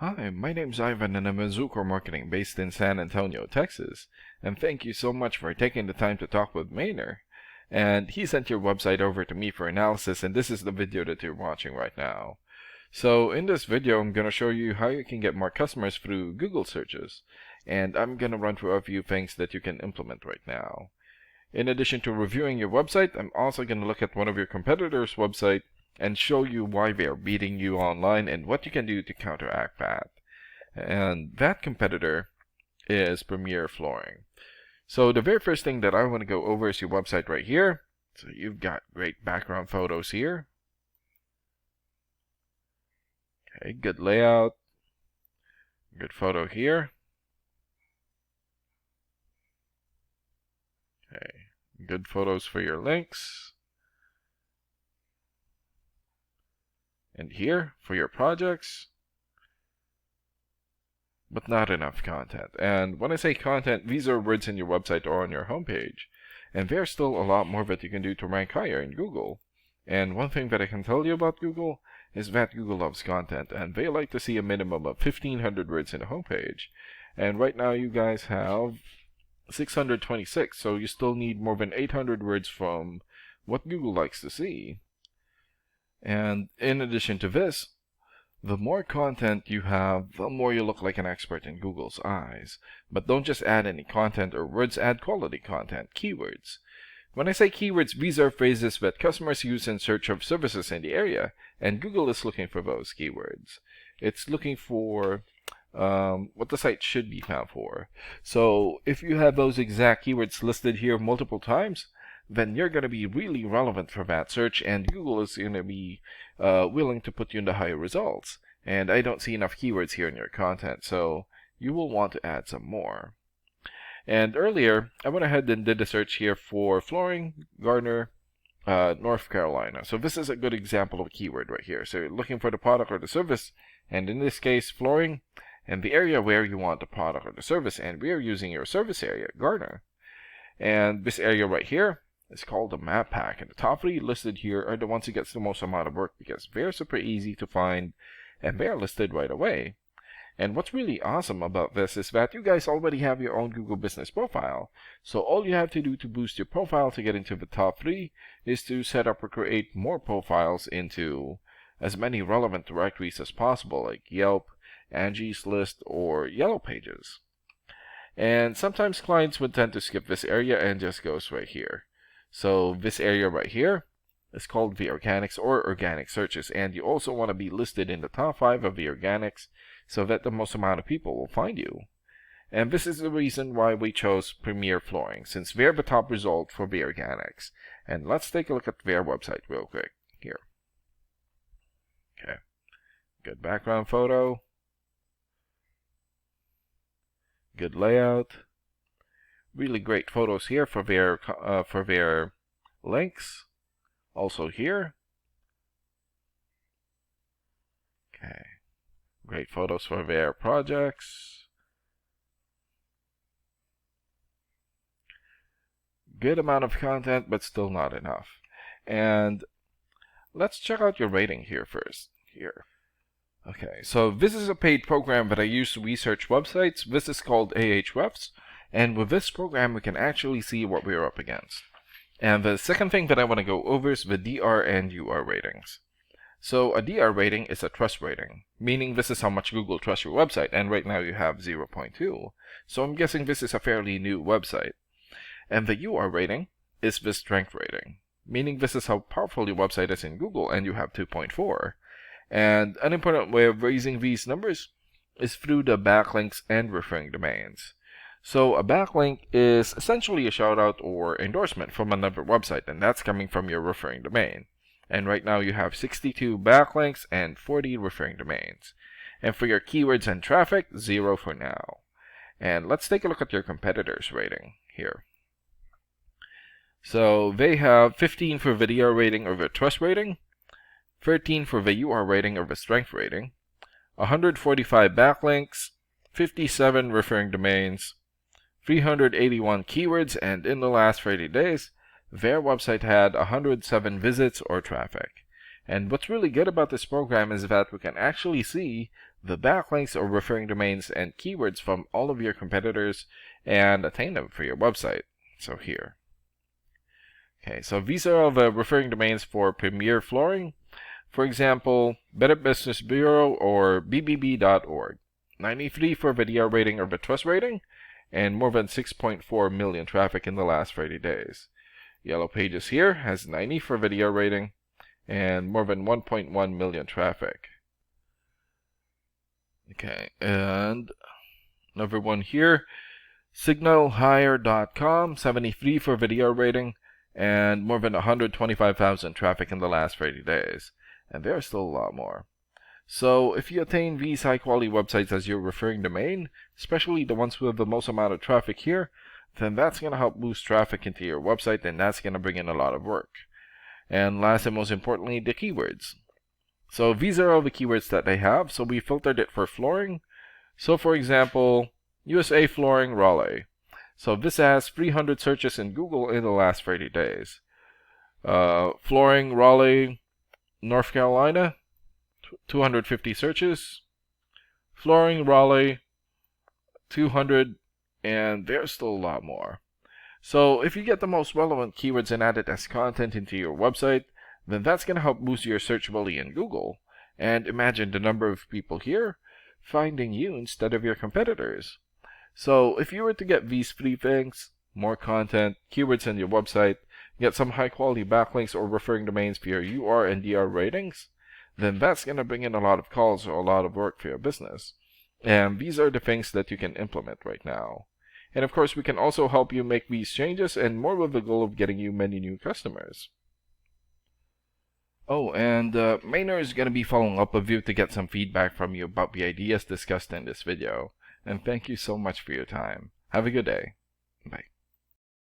Hi, my name's Ivan and I'm a Zucor Marketing based in San Antonio, Texas. And thank you so much for taking the time to talk with Maynard. And he sent your website over to me for analysis, and this is the video that you're watching right now. So in this video, I'm going to show you how you can get more customers through Google searches. And I'm going to run through a few things that you can implement right now. In addition to reviewing your website, I'm also going to look at one of your competitors' website and show you why they are beating you online and what you can do to counteract that. And that competitor is Premier Flooring. So the very first thing that I want to go over is your website right here. So you've got great background photos here. Okay, good layout. Good photo here. Okay, good photos for your links. And here for your projects. But not enough content. And when I say content, these are words in your website or on your homepage. And there's still a lot more that you can do to rank higher in Google. And one thing that I can tell you about Google is that Google loves content, and they like to see a minimum of 1,500 words in a homepage. And right now you guys have 626, so you still need more than 800 words from what Google likes to see. And in addition to this, the more content you have, the more you look like an expert in Google's eyes. But don't just add any content or words, add quality content, keywords. When I say keywords, these are phrases that customers use in search of services in the area, and Google is looking for those keywords. It's looking for what the site should be found for. So if you have those exact keywords listed here multiple times, then you're going to be really relevant for that search, and Google is going to be willing to put you in the higher results. And I don't see enough keywords here in your content, so you will want to add some more. And earlier, I went ahead and did a search here for flooring, Garner, North Carolina. So this is a good example of a keyword right here. So you're looking for the product or the service, and in this case, flooring, and the area where you want the product or the service, and we are using your service area, Garner. And this area right here, it's called the map pack, and the top 3 listed here are the ones who gets the most amount of work because they're super easy to find and they're listed right away. And what's really awesome about this is that you guys already have your own Google Business profile. So all you have to do to boost your profile to get into the top 3 is to set up or create more profiles into as many relevant directories as possible, like Yelp, Angie's List, or Yellow Pages. And sometimes clients would tend to skip this area and just goes right here. So this area right here is called the organics or organic searches, and you also want to be listed in the top 5 of the organics so that the most amount of people will find you. And this is the reason why we chose Premier Flooring, since they're the top result for the organics. And let's take a look at their website real quick here. Okay, good background photo, good layout. Really great photos here for their links. Also here. Okay. Great photos for their projects. Good amount of content, but still not enough. And let's check out your rating here first. Here. Okay, so this is a paid program that I use to research websites. This is called Ahrefs. And with this program, we can actually see what we're up against. And the second thing that I want to go over is the DR and UR ratings. So a DR rating is a trust rating, meaning this is how much Google trusts your website, and right now you have 0.2. So I'm guessing this is a fairly new website. And the UR rating is the strength rating, meaning this is how powerful your website is in Google, and you have 2.4. And an important way of raising these numbers is through the backlinks and referring domains. So a backlink is essentially a shout out or endorsement from another website, and that's coming from your referring domain. And right now you have 62 backlinks and 40 referring domains. And for your keywords and traffic, 0 for now. And let's take a look at your competitors' rating here. So they have 15 for the DR rating or the trust rating, 13 for the UR rating or the strength rating, 145 backlinks, 57 referring domains, 381 keywords, and in the last 30 days, their website had 107 visits or traffic. And what's really good about this program is that we can actually see the backlinks or referring domains and keywords from all of your competitors and attain them for your website. So here. Okay, so these are all the referring domains for Premier Flooring. For example, Better Business Bureau or bbb.org. 93 for video rating or the trust rating, and more than 6.4 million traffic in the last 30 days. Yellow Pages here has 90 for video rating and more than 1.1 million traffic. Okay, and another one here, signalhire.com, 73 for video rating and more than 125,000 traffic in the last 30 days. And there's still a lot more. So if you attain these high quality websites as your referring domain, especially the ones with the most amount of traffic here, then that's going to help boost traffic into your website, and that's going to bring in a lot of work. And last and most importantly, the keywords. So these are all the keywords that they have. So we filtered it for flooring. So for example, USA Flooring Raleigh. So this has 300 searches in Google in the last 30 days. Flooring Raleigh, North Carolina, 250 searches. Flooring Raleigh, 200, and there's still a lot more. So if you get the most relevant keywords and add it as content into your website, then that's going to help boost your searchability in Google. And imagine the number of people here finding you instead of your competitors. So if you were to get these three things, more content, keywords in your website, get some high quality backlinks or referring domains for your UR and DR ratings, then that's going to bring in a lot of calls or a lot of work for your business. And these are the things that you can implement right now. And of course, we can also help you make these changes and more with the goal of getting you many new customers. Oh, and Maynard is going to be following up with you to get some feedback from you about the ideas discussed in this video. And thank you so much for your time. Have a good day. Bye.